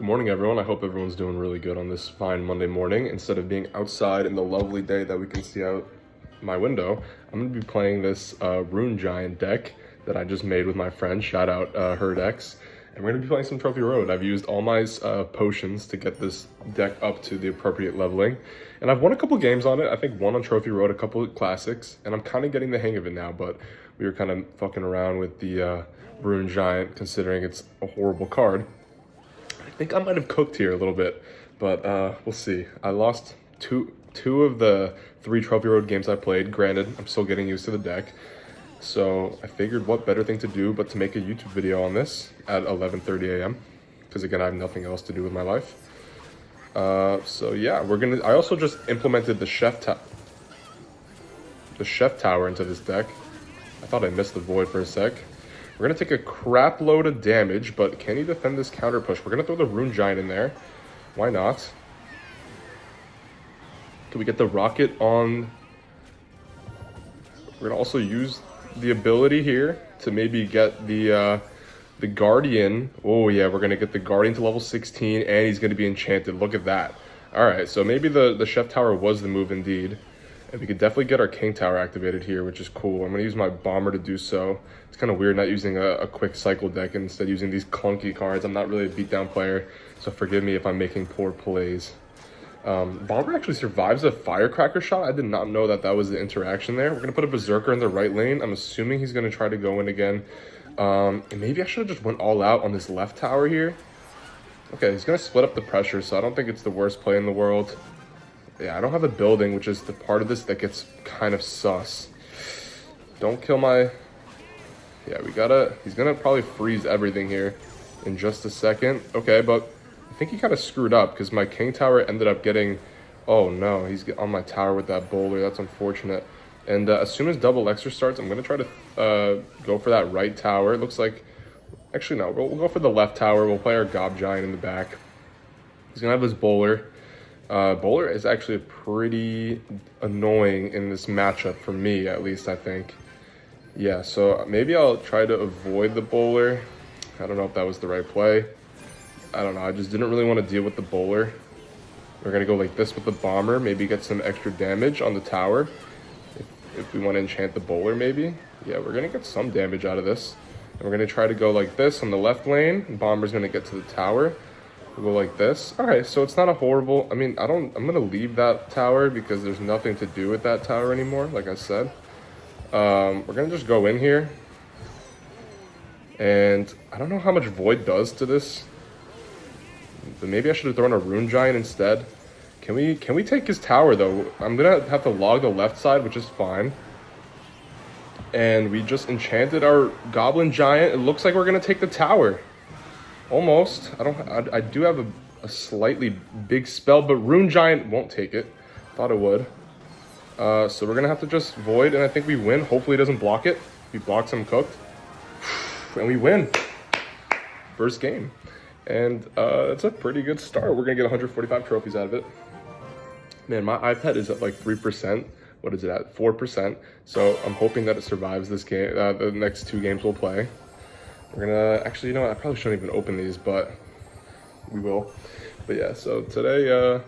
Good morning, everyone. I hope everyone's doing really good on this fine Monday morning. Instead of being outside in the lovely day that we can see out my window, I'm going to be playing this Rune Giant deck that I just made with my friend. Shout out Herdex. And we're going to be playing some Trophy Road. I've used all my potions to get this deck up to the appropriate leveling. And I've won a couple games on it. I think one on Trophy Road, a couple of classics. And I'm kind of getting the hang of it now, but we were kind of fucking around with the Rune Giant considering it's a horrible card. I think I might have cooked here a little bit, but we'll see. I lost two of the 3 Trophy Road games I played. Granted, I'm still getting used to the deck. So I figured what better thing to do but to make a YouTube video on this at 11:30 a.m. Because again, I have nothing else to do with my life. So yeah, I also just implemented the chef tower into this deck. I thought I missed the void for a sec. We're going to take a crap load of damage, but can he defend this counter push? We're going to throw the Rune Giant in there. Why not? Can we get the rocket on? We're going to also use the ability here to maybe get the Guardian. Oh yeah, we're going to get the Guardian to level 16, and he's going to be enchanted. Look at that. All right, so maybe the Chef Tower was the move indeed. And we could definitely get our King Tower activated here, which is cool. I'm going to use my Bomber to do so. It's kind of weird not using a quick cycle deck and instead using these clunky cards. I'm not really a beatdown player, so forgive me if I'm making poor plays. Bomber actually survives a Firecracker shot. I did not know that was the interaction there. We're going to put a Berserker in the right lane. I'm assuming he's going to try to go in again. And maybe I should have just went all out on this left tower here. Okay, he's going to split up the pressure, so I don't think it's the worst play in the world. Yeah, I don't have a building, which is the part of this that gets kind of sus. Don't kill my... Yeah, he's gonna probably freeze everything here in just a second. Okay, but I think he kind of screwed up because my King Tower ended up getting... Oh no, he's on my tower with that boulder. That's unfortunate. And as soon as double Extra starts, I'm gonna try to go for that right tower. It looks like... Actually, no, we'll go for the left tower. We'll play our Gob Giant in the back. He's gonna have his bowler. Bowler is actually pretty annoying in this matchup for me, at least I think. Yeah, so maybe I'll try to avoid the bowler. I don't know if that was the right play. I don't know, I just didn't really want to deal with the bowler. We're going to go like this with the Bomber, maybe get some extra damage on the tower. If we want to enchant the bowler maybe. Yeah, we're going to get some damage out of this. And we're going to try to go like this on the left lane. Bomber's going to get to the tower. We'll go like this. All right, so it's not a horrible... I mean, I'm going to leave that tower because there's nothing to do with that tower anymore, like I said. We're going to just go in here. And I don't know how much Void does to this. But maybe I should have thrown a Rune Giant instead. Can we take his tower, though? I'm going to have to log the left side, which is fine. And we just enchanted our Goblin Giant. It looks like we're going to take the tower. Almost. I do have a slightly big spell, but Rune Giant won't take it. Thought it would. So we're going to have to just Void, and I think we win. Hopefully it doesn't block it. If he blocks, I'm cooked. And we win. First game. And it's a pretty good start. We're going to get 145 trophies out of it. Man, my iPad is at like 3%. What is it at? 4%. So I'm hoping that it survives this game. The next 2 games we'll play. We're gonna, actually, you know what, I probably shouldn't even open these, but we will. But yeah, so today,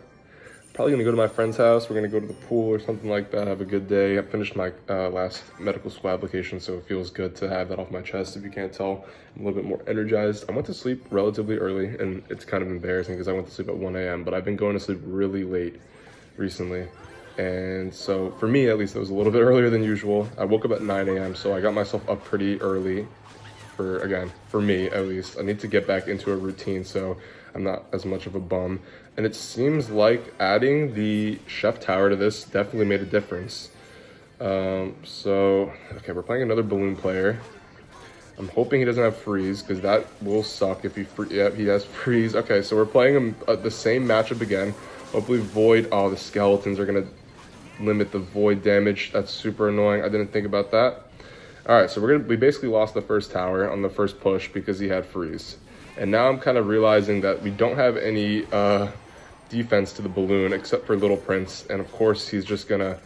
probably gonna go to my friend's house. We're gonna go to the pool or something like that, have a good day. I finished my last medical school application, so it feels good to have that off my chest. If you can't tell, I'm a little bit more energized. I went to sleep relatively early, and it's kind of embarrassing because I went to sleep at 1 a.m., but I've been going to sleep really late recently. And so for me, at least, it was a little bit earlier than usual. I woke up at 9 a.m., so I got myself up pretty early. For me at least, I need to get back into a routine so I'm not as much of a bum. And it seems like adding the Chef Tower to this definitely made a difference. So, okay, we're playing another Balloon player. I'm hoping he doesn't have Freeze because that will suck if he he has Freeze. Okay, so we're playing him the same matchup again. Hopefully Void, oh, the skeletons are gonna limit the Void damage. That's super annoying. I didn't think about that. All right, so we basically lost the first tower on the first push because he had Freeze. And now I'm kind of realizing that we don't have any defense to the balloon except for Little Prince. And of course he's just gonna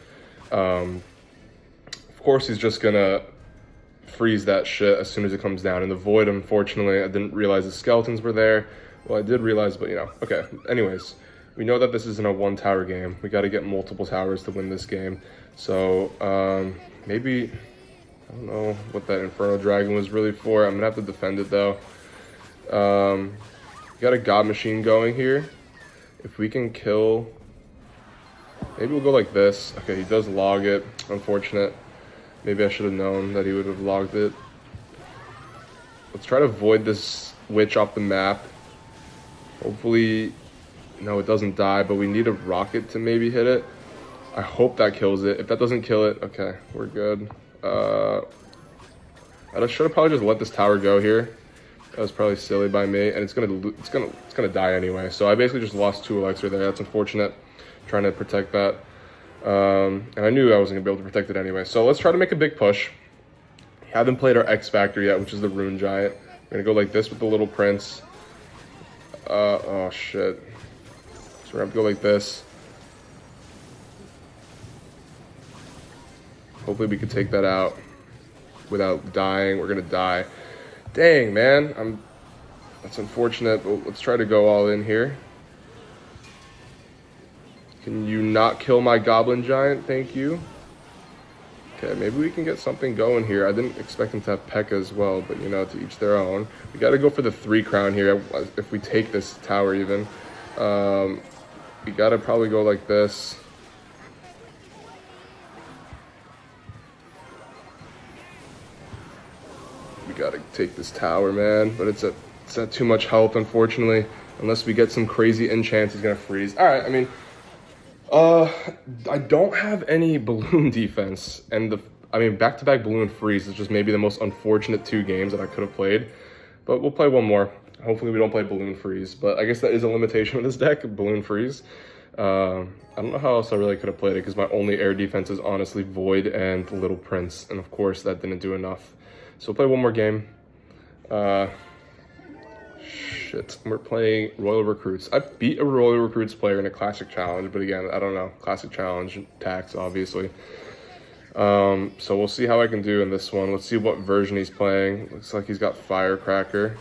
freeze that shit as soon as it comes down. In the Void, unfortunately, I didn't realize the skeletons were there. Well, I did realize, but you know, okay. Anyways, we know that this isn't a one tower game. We got to get multiple towers to win this game. So maybe, I don't know what that Inferno Dragon was really for. I'm gonna have to defend it though. Got a God Machine going here. If we can kill, maybe we'll go like this. Okay, he does log it. Unfortunate. Maybe I should have known that he would have logged it. Let's try to void this witch off the map. Hopefully, no, it doesn't die, but we need a rocket to maybe hit it. I hope that kills it. If that doesn't kill it, okay, we're good. I should have probably just let this tower go here. That was probably silly by me, and it's gonna die anyway. So I basically just lost 2 elixir there. That's unfortunate. Trying to protect that, and I knew I wasn't gonna be able to protect it anyway. So let's try to make a big push. We haven't played our X Factor yet, which is the Rune Giant. We're gonna go like this with the Little Prince. Oh shit. So we're gonna have to go like this. Hopefully we can take that out without dying. We're gonna die. Dang, man. That's unfortunate, but let's try to go all in here. Can you not kill my Goblin Giant? Thank you. Okay, maybe we can get something going here. I didn't expect him to have P.E.K.K.A as well, but you know, to each their own. We got to go for the 3 crown here if we take this tower even. We got to probably go like this. We got to take this tower, man, but it's at too much health, unfortunately. Unless we get some crazy enchant, he's going to freeze. All right, I mean, I don't have any balloon defense, and back-to-back balloon freeze is just maybe the most unfortunate 2 games that I could have played, but we'll play one more. Hopefully we don't play balloon freeze, but I guess that is a limitation of this deck, balloon freeze. I don't know how else I really could have played it, because my only air defense is honestly Void and Little Prince, and of course that didn't do enough. So we'll play one more game. Shit, we're playing Royal Recruits. I beat a Royal Recruits player in a Classic Challenge, but again, I don't know. Classic Challenge, tax, obviously. So we'll see how I can do in this one. Let's see what version he's playing. Looks like he's got Firecracker.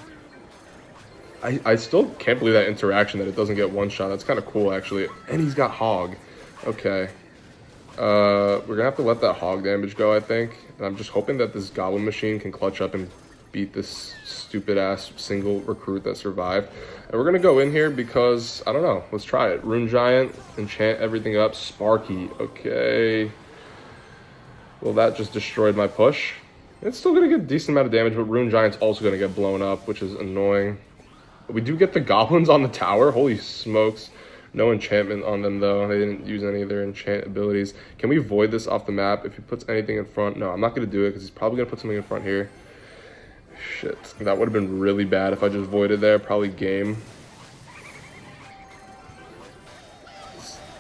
I still can't believe that interaction, that it doesn't get one shot. That's kind of cool, actually. And he's got Hog. Okay. We're going to have to let that Hog damage go, I think. And I'm just hoping that this Goblin Machine can clutch up and beat this stupid-ass single recruit that survived. And we're going to go in here because, I don't know, let's try it. Rune Giant, enchant everything up. Sparky, okay. Well, that just destroyed my push. It's still going to get a decent amount of damage, but Rune Giant's also going to get blown up, which is annoying. We do get the goblins on the tower. Holy smokes. No enchantment on them, though. They didn't use any of their enchant abilities. Can we void this off the map if he puts anything in front? No, I'm not going to do it because he's probably going to put something in front here. Shit. That would have been really bad if I just voided there. Probably game.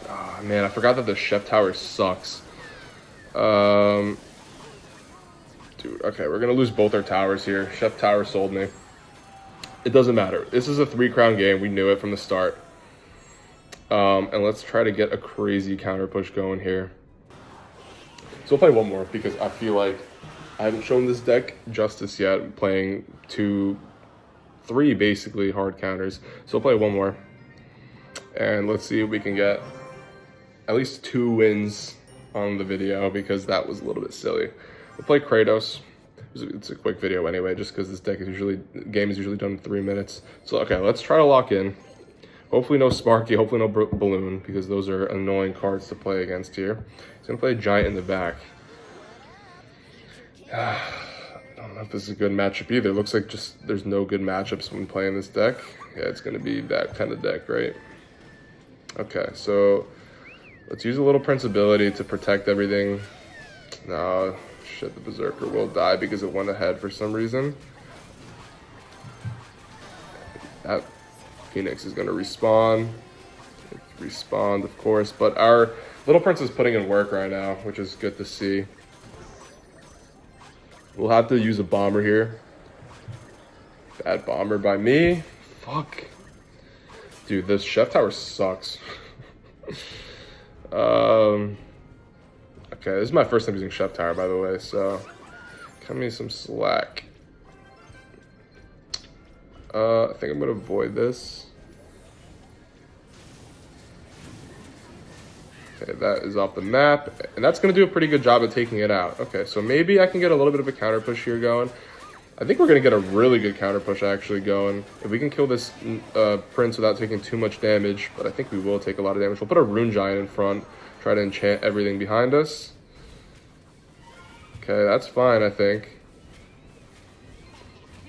Oh, man, I forgot that the Chef Tower sucks. Dude, okay, we're going to lose both our towers here. Chef Tower sold me. It doesn't matter. This is a 3-crown game. We knew it from the start. And let's try to get a crazy counter push going here. So we'll play one more because I feel like I haven't shown this deck justice yet, playing 2, 3 basically hard counters. So we'll play one more. And let's see if we can get at least 2 wins on the video because that was a little bit silly. We'll play Kratos. It's a quick video anyway, just because this game is usually done in 3 minutes. So okay, let's try to lock in. Hopefully no Sparky, hopefully no Balloon, because those are annoying cards to play against here. He's gonna play a Giant in the back. I don't know if this is a good matchup either. It looks like just there's no good matchups when playing this deck. Yeah, it's gonna be that kind of deck, right? Okay, so let's use a Little Prince ability to protect everything. No. Shit, the Berserker will die because it went ahead for some reason. That Phoenix is going to respawn. It respawned, of course, but our Little Prince is putting in work right now, which is good to see. We'll have to use a bomber here. Bad bomber by me. Fuck. Dude, this Chef Tower sucks. Okay, this is my first time using Chef Tower, by the way, so cut me some slack. I think I'm gonna avoid this. Okay, that is off the map, and that's gonna do a pretty good job of taking it out. Okay, so maybe I can get a little bit of a counter push here going. I think we're gonna get a really good counter push actually going. If we can kill this prince without taking too much damage, but I think we will take a lot of damage. We'll put a rune giant in front, try to enchant everything behind us. Okay, that's fine, I think.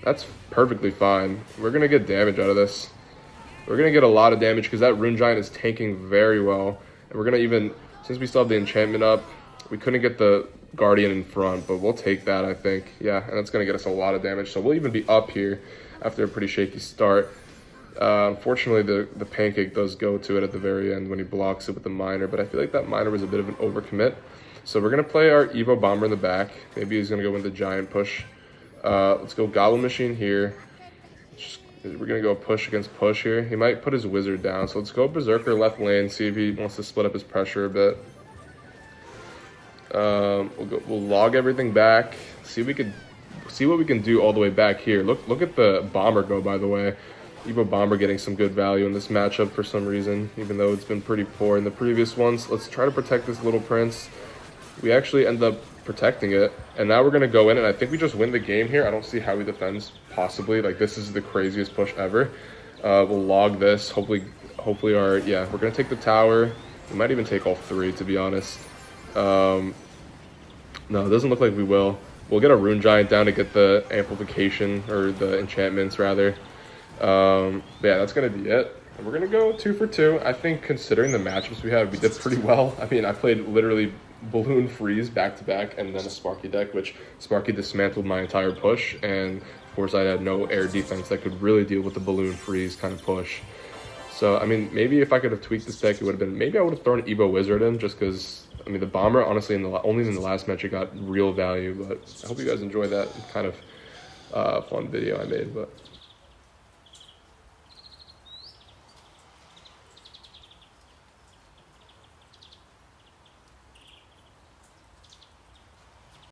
That's perfectly fine. We're gonna get damage out of this. We're gonna get a lot of damage because that rune giant is tanking very well. And we're gonna even, since we still have the enchantment up, we couldn't get the guardian in front, but we'll take that, I think. Yeah, and that's gonna get us a lot of damage. So we'll even be up here after a pretty shaky start. Unfortunately, the pancake does go to it at the very end when he blocks it with the miner, but I feel like that miner was a bit of an overcommit. So we're gonna play our Evo Bomber in the back. Maybe he's gonna go with the giant push. Let's go Goblin Machine here. We're gonna go push against push here. He might put his wizard down, so let's go Berserker left lane, see if he wants to split up his pressure a bit. We'll log everything back. See what we can do all the way back here. Look at the bomber go, by the way. Evo Bomber getting some good value in this matchup for some reason, even though it's been pretty poor in the previous ones. Let's try to protect this little prince. We actually end up protecting it, and now we're gonna go in, and I think we just win the game here. I don't see how he defends possibly. Like, this is the craziest push ever. We'll log this. Hopefully we're gonna take the tower. We might even take all three, to be honest. No, it doesn't look like we will. We'll get a rune giant down to get the amplification, or the enchantments rather. Yeah, that's gonna be it. And we're gonna go 2 for 2. I think considering the matchups we had, we did pretty well. I mean, I played literally Balloon Freeze back to back, and then a Sparky deck, which Sparky dismantled my entire push, and of course I had no air defense that could really deal with the Balloon Freeze kind of push. So I mean, maybe if I could have tweaked this deck, it would have been, maybe I would have thrown an Evo Wizard in, just because I mean the bomber honestly only in the last match it got real value. But I hope you guys enjoyed that kind of fun video I made. But